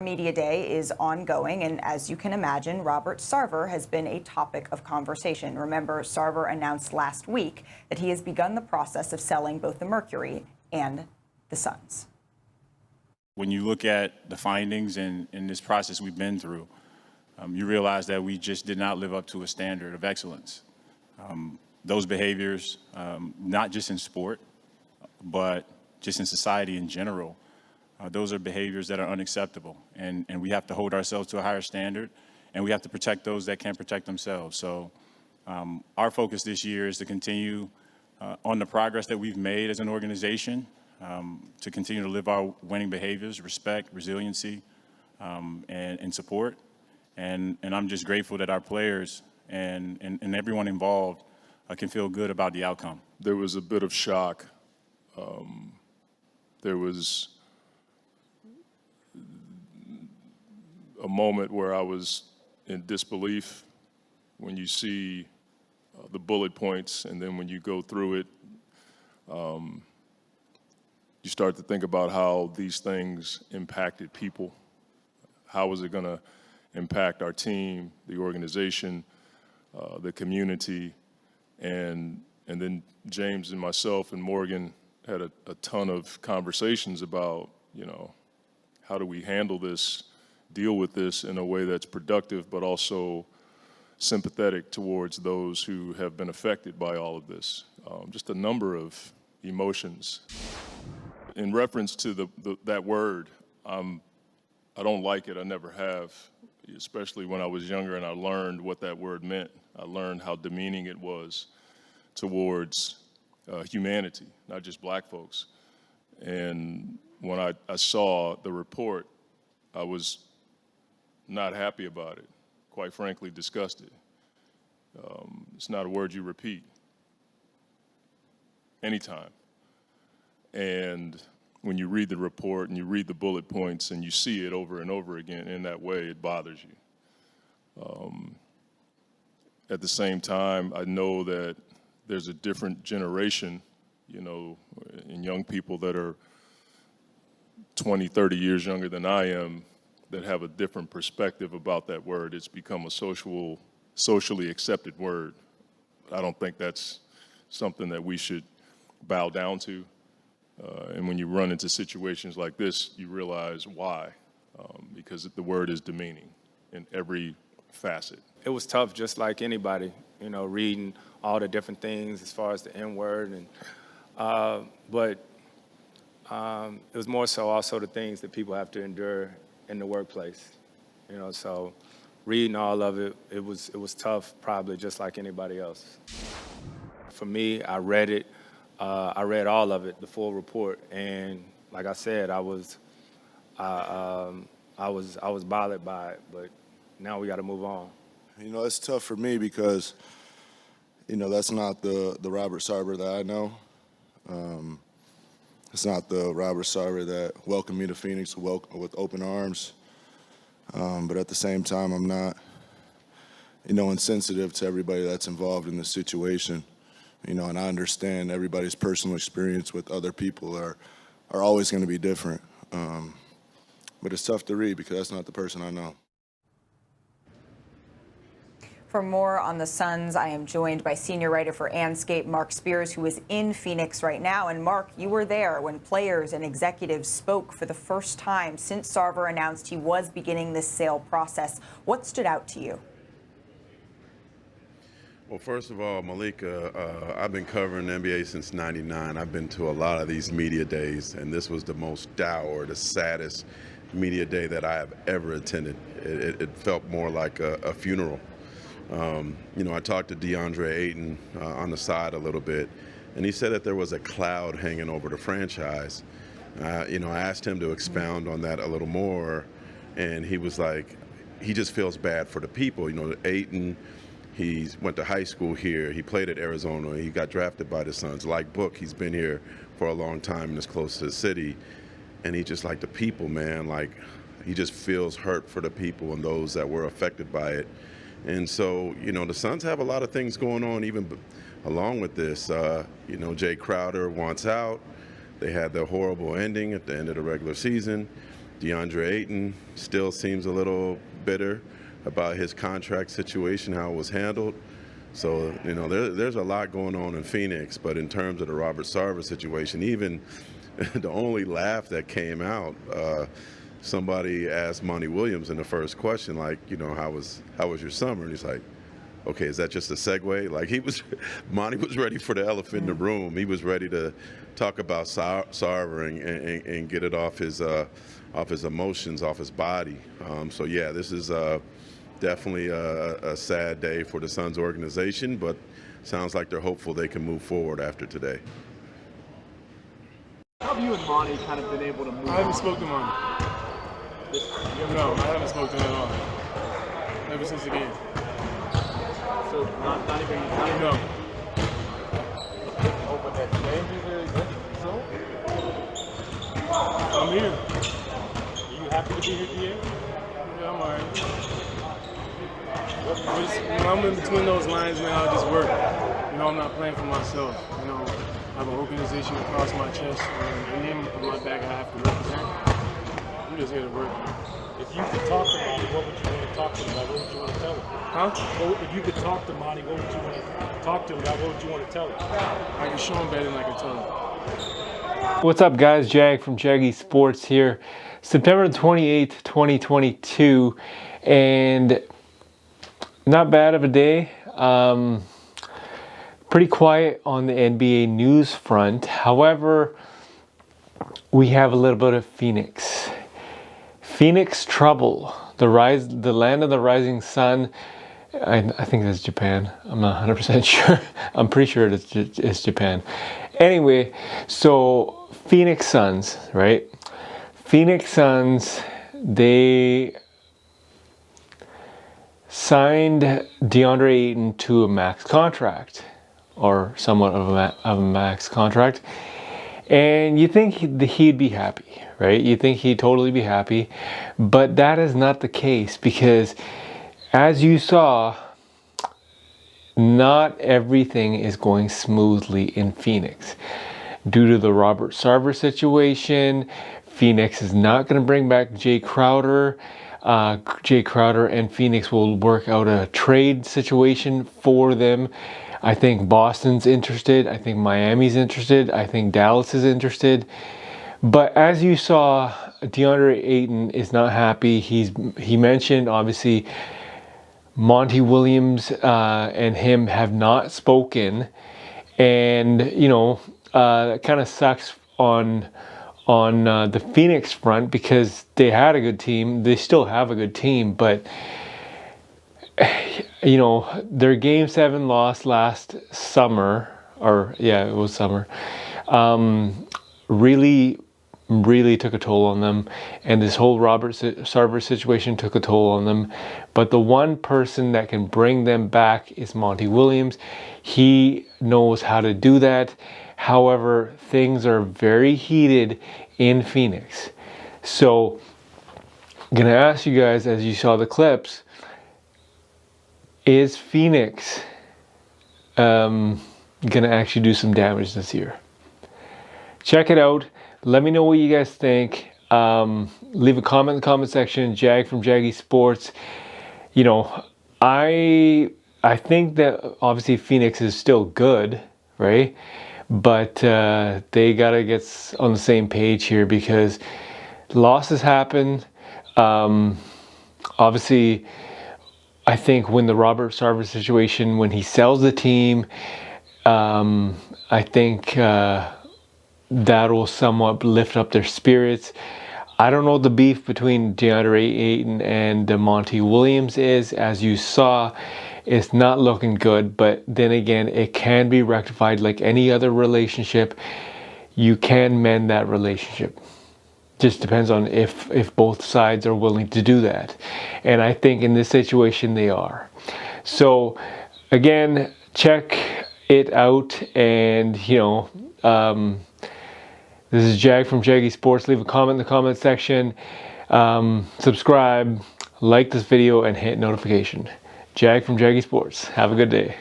Media Day is ongoing, and as you can imagine, Robert Sarver has been a topic of conversation. Remember, Sarver announced last week that he has begun the process of selling both the Mercury and the Suns. When you look at the findings in this process we've been through, you realize that we just did not live up to a standard of excellence. Those behaviors, not just in sport, but just in society in general, those are behaviors that are unacceptable. And we have to hold ourselves to a higher standard, and we have to protect those that can't protect themselves. So our focus this year is to continue on the progress that we've made as an organization, to continue to live our winning behaviors, respect, resiliency, and support. And I'm just grateful that our players and everyone involved can feel good about the outcome. There was a bit of shock. There was a moment where I was in disbelief when you see the bullet points, and then when you go through it, you start to think about how these things impacted people. How was it going to impact our team, the organization, the community, and then James and myself and Morgan had a ton of conversations about, how do we handle this, deal with this in a way that's productive, but also sympathetic towards those who have been affected by all of this. Just a number of emotions. In reference to that word, I don't like it. I never have, especially when I was younger and I learned what that word meant. I learned how demeaning it was towards humanity, not just black folks. And when I saw the report, I was not happy about it, quite frankly, disgusted. It's not a word you repeat anytime. And when you read the report and you read the bullet points and you see it over and over again in that way, it bothers you. At the same time, I know that there's a different generation, and young people that are 20, 30 years younger than I am that have a different perspective about that word. It's become a socially accepted word. I don't think that's something that we should bow down to. And when you run into situations like this, you realize why, because the word is demeaning in every facet. It was tough, just like anybody, reading all the different things as far as the N-word, but it was more so also the things that people have to endure in the workplace, so reading all of it, it was tough, probably just like anybody else. For me, I read it. I read all of it, the full report, and like I said, I was bothered by it, but now we got to move on. It's tough for me because, that's not the Robert Sarver that I know. It's not the Robert Sarver that welcomed me to Phoenix with open arms. But at the same time, I'm not, insensitive to everybody that's involved in this situation. And I understand everybody's personal experience with other people are always going to be different. But it's tough to read because that's not the person I know. For more on the Suns, I am joined by senior writer for Anscape, Mark Spears, who is in Phoenix right now. And Mark, you were there when players and executives spoke for the first time since Sarver announced he was beginning this sale process. What stood out to you? Well, first of all, Malika, I've been covering the NBA since '99. I've been to a lot of these media days, and this was the most dour, the saddest media day that I have ever attended. It felt more like a funeral. I talked to Deandre Ayton on the side a little bit, and he said that there was a cloud hanging over the franchise. I asked him to expound on that a little more, and he was like, he just feels bad for the people. Ayton, he went to high school here. He played at Arizona. He got drafted by the Suns. Like Book, he's been here for a long time and is close to the city. And he just like the people, man. Like, he just feels hurt for the people and those that were affected by it. And so, the Suns have a lot of things going on even along with this. Jay Crowder wants out. They had the horrible ending at the end of the regular season. Deandre Ayton still seems a little bitter about his contract situation, how it was handled. So, you know, there's a lot going on in Phoenix, but in terms of the Robert Sarver situation, even the only laugh that came out, somebody asked Monty Williams in the first question, like, you know, how was your summer? And he's like, okay, is that just a segue? Like Monty was ready for the elephant in the room. He was ready to talk about Sarver and get it off his emotions, off his body. So yeah, this is definitely a sad day for the Suns organization, but sounds like they're hopeful they can move forward after today. How have you and Monty kind of been able to move I haven't on? spoken to Monty. No, I haven't spoken to him at all. Ever since the game. So not even No. open that changes so? I'm here. Are you happy to be here, Deandre? Yeah, I'm alright. When I'm in between those lines, man, I just work. You know, I'm not playing for myself. You know, I have an organization across my chest and a name on my back I have to represent. I'm just here to work. If you could talk to Monty, what would you want to talk to him about? What would you want to tell him? Huh? If you could talk to Monty, what would you want to talk to him about? What would you want to tell him? I can show him better than I can tell him. What's up, guys? Jag from Jaggy Sports here. September 28th, 2022, and not bad of a day. Pretty quiet on the NBA news front. However, we have a little bit of Phoenix trouble. The land of the rising sun. I think that's Japan. I'm not 100% sure. I'm pretty sure it's Japan. Anyway, so Phoenix Suns, right? Phoenix Suns, they signed Deandre Ayton to a max contract, or somewhat of a max contract. And you think he'd be happy, right? You think he'd totally be happy. But that is not the case, because as you saw, not everything is going smoothly in Phoenix. Due to the Robert Sarver situation, Phoenix is not going to bring back Jay Crowder. Jay Crowder and Phoenix will work out a trade situation for them. I think Boston's interested. I think Miami's interested. I think Dallas is interested. But as you saw, Deandre Ayton is not happy. He mentioned, obviously, Monty Williams and him have not spoken. And, you know, it kind of sucks on the Phoenix front, because they had a good team. They still have a good team, but you know, their Game 7 loss last summer, or yeah, it was summer, really took a toll on them, and this whole Robert Sarver situation took a toll on them. But the one person that can bring them back is Monty Williams. He knows how to do that. However, things are very heated in Phoenix. So I'm gonna ask you guys, as you saw the clips, is Phoenix gonna actually do some damage this year? Check it out. Let me know what you guys think. Leave a comment in the comment section. Jag from Jaggy Sports. You know, I think that obviously Phoenix is still good, right? But they gotta get on the same page here, because losses happen. Obviously, I think when the Robert Sarver situation, when he sells the team, I think that will somewhat lift up their spirits. I don't know what the beef between Deandre Ayton and Monty Williams is. As you saw, it's not looking good, but then again, it can be rectified like any other relationship. You can mend that relationship. Just depends on if both sides are willing to do that. And I think in this situation they are. So again, check it out. And you know, this is Jag from Jaggy Sports. Leave a comment in the comment section. Subscribe, like this video, and hit notification. Jag from Jaggy Sports. Have a good day.